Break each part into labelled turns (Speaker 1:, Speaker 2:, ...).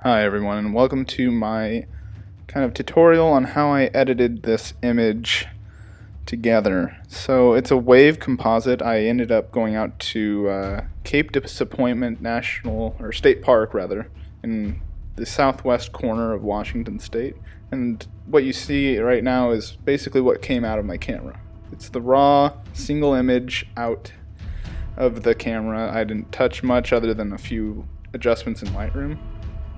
Speaker 1: Hi everyone, and welcome to my kind of tutorial on how I edited this image together. So it's a wave composite. I ended up going out to Cape Disappointment National, or State Park rather, in the southwest corner of Washington State. And what you see right now is basically what came out of my camera. It's the raw single image out of the camera. I didn't touch much other than a few adjustments in Lightroom.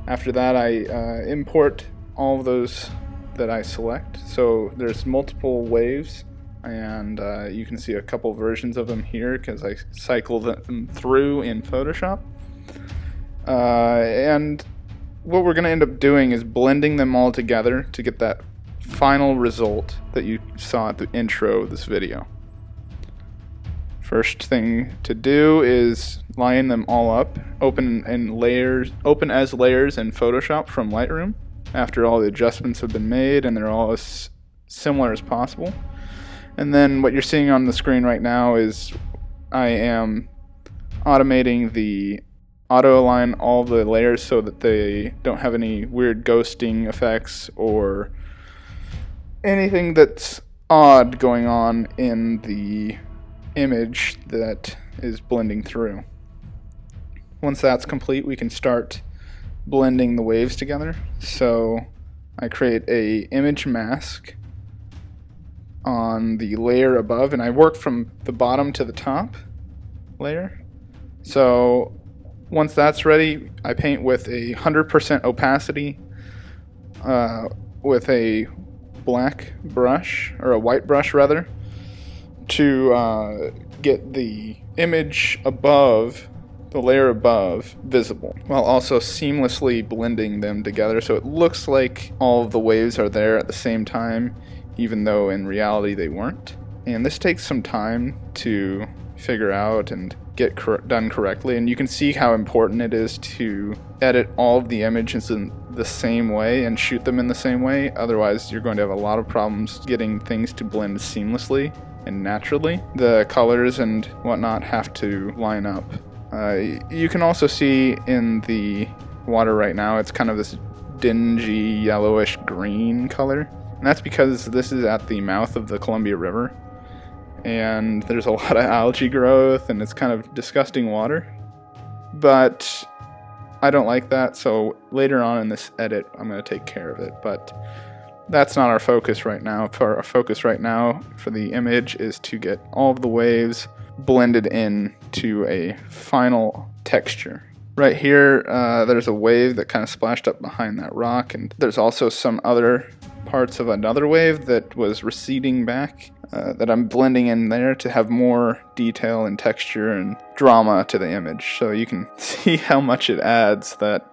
Speaker 1: After that, I import all of those that I select. So there's multiple waves, and you can see a couple versions of them here because I cycle them through in Photoshop. And what we're going to end up doing is blending them all together to get that final result that you saw at the intro of this video. First thing to do is line them all up, open as layers in Photoshop from Lightroom after all the adjustments have been made and they're all as similar as possible. And then what you're seeing on the screen right now is I am automating the auto-align all the layers so that they don't have any weird ghosting effects or anything that's odd going on in the image that is blending through. Once that's complete, we can start blending the waves together. So I create a image mask on the layer above, and I work from the bottom to the top layer. So once that's ready, I paint with 100% opacity with a black brush, or a white brush rather, to get the image above, the layer above, visible, while also seamlessly blending them together so it looks like all of the waves are there at the same time, even though in reality they weren't. And this takes some time to figure out and get done correctly, and you can see how important it is to edit all of the images in the same way and shoot them in the same way. Otherwise you're going to have a lot of problems getting things to blend seamlessly and naturally. The colors and whatnot have to line up. You can also see in the water right now, it's kind of this dingy yellowish green color, and that's because this is at the mouth of the Columbia River and there's a lot of algae growth and it's kind of disgusting water, but I don't like that, so later on in this edit I'm going to take care of it. But that's not our focus right now. Our focus right now for the image is to get all of the waves blended in to a final texture. Right here, there's a wave that kind of splashed up behind that rock, and there's also some other parts of another wave that was receding back that I'm blending in there to have more detail and texture and drama to the image. So you can see how much it adds, that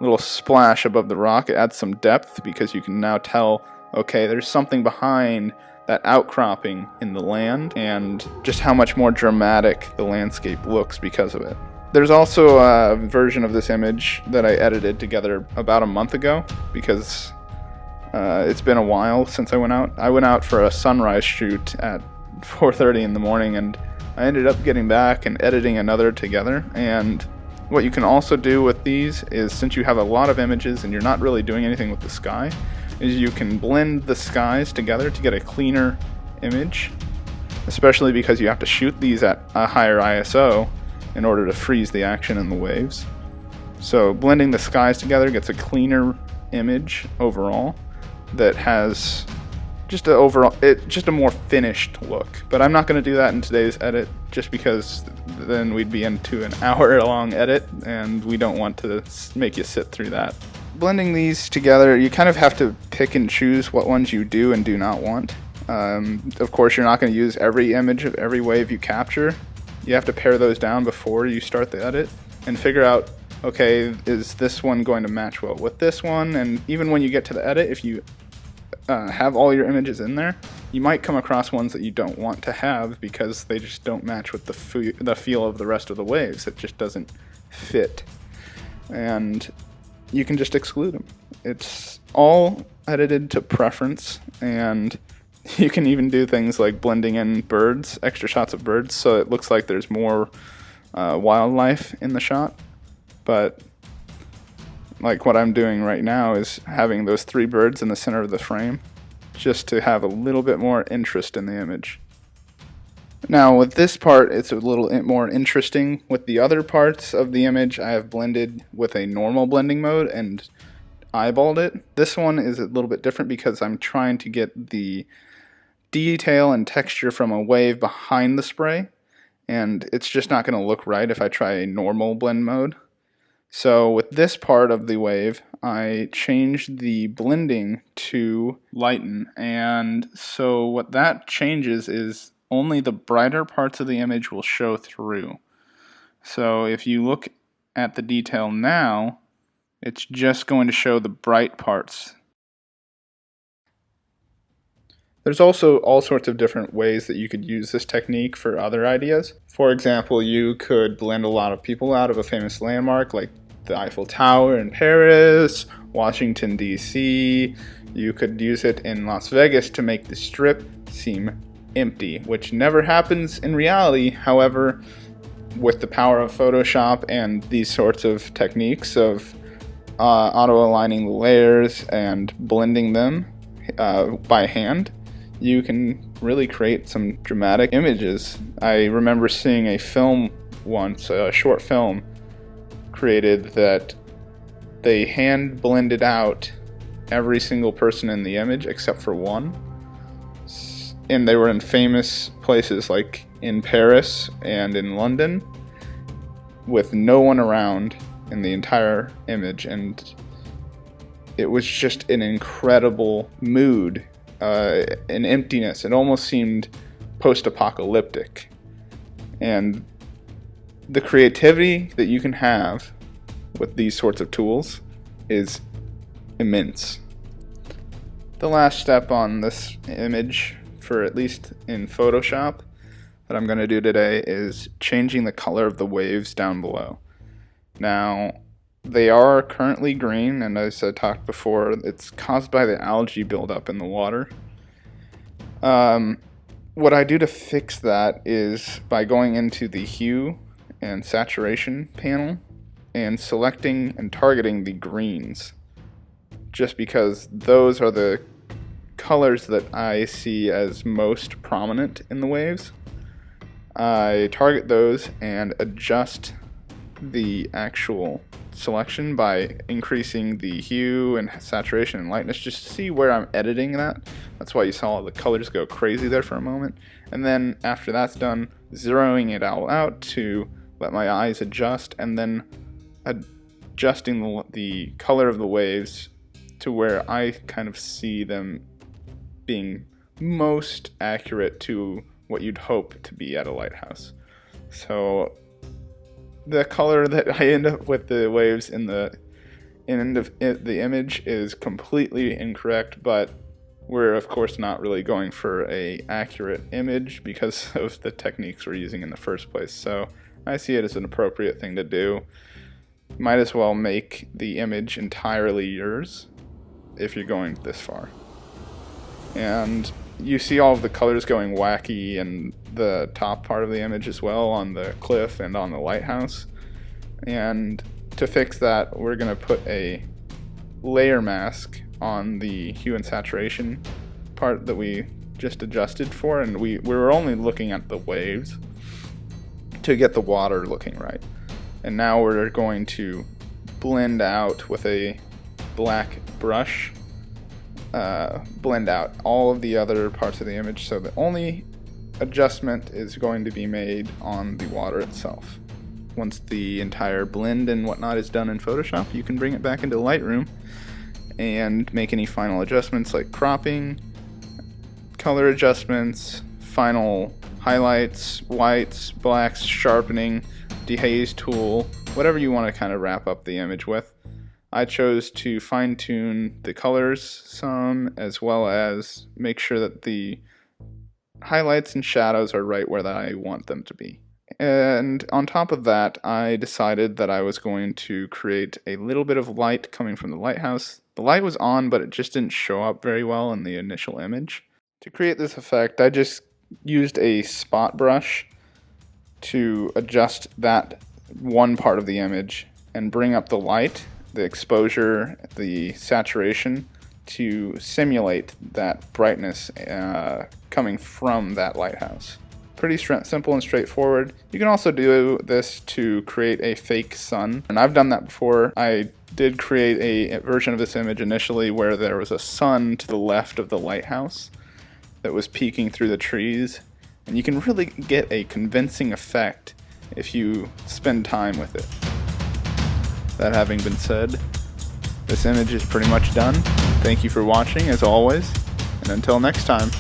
Speaker 1: little splash above the rock. It adds some depth because you can now tell, okay, there's something behind that outcropping in the land, and just how much more dramatic the landscape looks because of it. There's also a version of this image that I edited together about a month ago because it's been a while since I went out. I went out for a sunrise shoot at 4:30 in the morning, and I ended up getting back and editing another together. And what you can also do with these is, since you have a lot of images and you're not really doing anything with the sky, is you can blend the skies together to get a cleaner image, especially because you have to shoot these at a higher ISO in order to freeze the action in the waves. So blending the skies together gets a cleaner image overall that has just a more finished look. But I'm not going to do that in today's edit, just because then we'd be into an hour-long edit, and we don't want to make you sit through that. Blending these together, you kind of have to pick and choose what ones you do and do not want. Of course, you're not going to use every image of every wave you capture. You have to pare those down before you start the edit and figure out, okay, is this one going to match well with this one? And even when you get to the edit, if you have all your images in there, you might come across ones that you don't want to have because they just don't match with the feel of the rest of the waves. It just doesn't fit, and you can just exclude them. It's all edited to preference, and you can even do things like blending in birds, extra shots of birds, so it looks like there's more wildlife in the shot. But like what I'm doing right now is having those 3 birds in the center of the frame, just to have a little bit more interest in the image. Now with this part, it's a little more interesting. With the other parts of the image, I have blended with a normal blending mode and eyeballed it. This one is a little bit different because I'm trying to get the detail and texture from a wave behind the spray, and it's just not going to look right if I try a normal blend mode. So with this part of the wave, I changed the blending to lighten, and so what that changes is only the brighter parts of the image will show through. So if you look at the detail now, it's just going to show the bright parts. There's also all sorts of different ways that you could use this technique for other ideas. For example, you could blend a lot of people out of a famous landmark like the Eiffel Tower in Paris, Washington, D.C. You could use it in Las Vegas to make the Strip seem empty, which never happens in reality. However, with the power of Photoshop and these sorts of techniques of auto-aligning the layers and blending them by hand, you can really create some dramatic images. I remember seeing a film once, a short film created that they hand blended out every single person in the image except for one. And they were in famous places like in Paris and in London with no one around in the entire image, and it was just an incredible mood, an emptiness. It almost seemed post-apocalyptic. And the creativity that you can have with these sorts of tools is immense. The last step on this image, for at least in Photoshop, that I'm going to do today is changing the color of the waves down below. Now, they are currently green, and as I talked before, it's caused by the algae buildup in the water. What I do to fix that is by going into the hue and saturation panel and selecting and targeting the greens, just because those are the colors that I see as most prominent in the waves. I target those and adjust the actual selection by increasing the hue and saturation and lightness just to see where I'm editing that. That's why you saw the colors go crazy there for a moment. And then after that's done, zeroing it all out to let my eyes adjust, and then adjusting the color of the waves to where I kind of see them being most accurate to what you'd hope to be at a lighthouse. So the color that I end up with the waves in the end of the image is completely incorrect, but we're of course not really going for a accurate image because of the techniques we're using in the first place. So I see it as an appropriate thing to do. Might as well make the image entirely yours if you're going this far. And you see all of the colors going wacky in the top part of the image as well, on the cliff and on the lighthouse. And to fix that, we're going to put a layer mask on the hue and saturation part that we just adjusted for, and we were only looking at the waves to get the water looking right. And now we're going to blend out with a black brush, blend out all of the other parts of the image, so the only adjustment is going to be made on the water itself. Once the entire blend and whatnot is done in Photoshop, you can bring it back into Lightroom and make any final adjustments like cropping, color adjustments, final highlights, whites, blacks, sharpening, dehaze tool, whatever you want to kind of wrap up the image with. I chose to fine-tune the colors some, as well as make sure that the highlights and shadows are right where I want them to be. And on top of that, I decided that I was going to create a little bit of light coming from the lighthouse. The light was on, but it just didn't show up very well in the initial image. To create this effect, I just used a spot brush to adjust that one part of the image and bring up the light the exposure, the saturation to simulate that brightness coming from that lighthouse. Pretty simple and straightforward. You can also do this to create a fake sun, and I've done that before. I did create a version of this image initially where there was a sun to the left of the lighthouse that was peeking through the trees, and you can really get a convincing effect if you spend time with it. That having been said, this image is pretty much done. Thank you for watching as always, and until next time.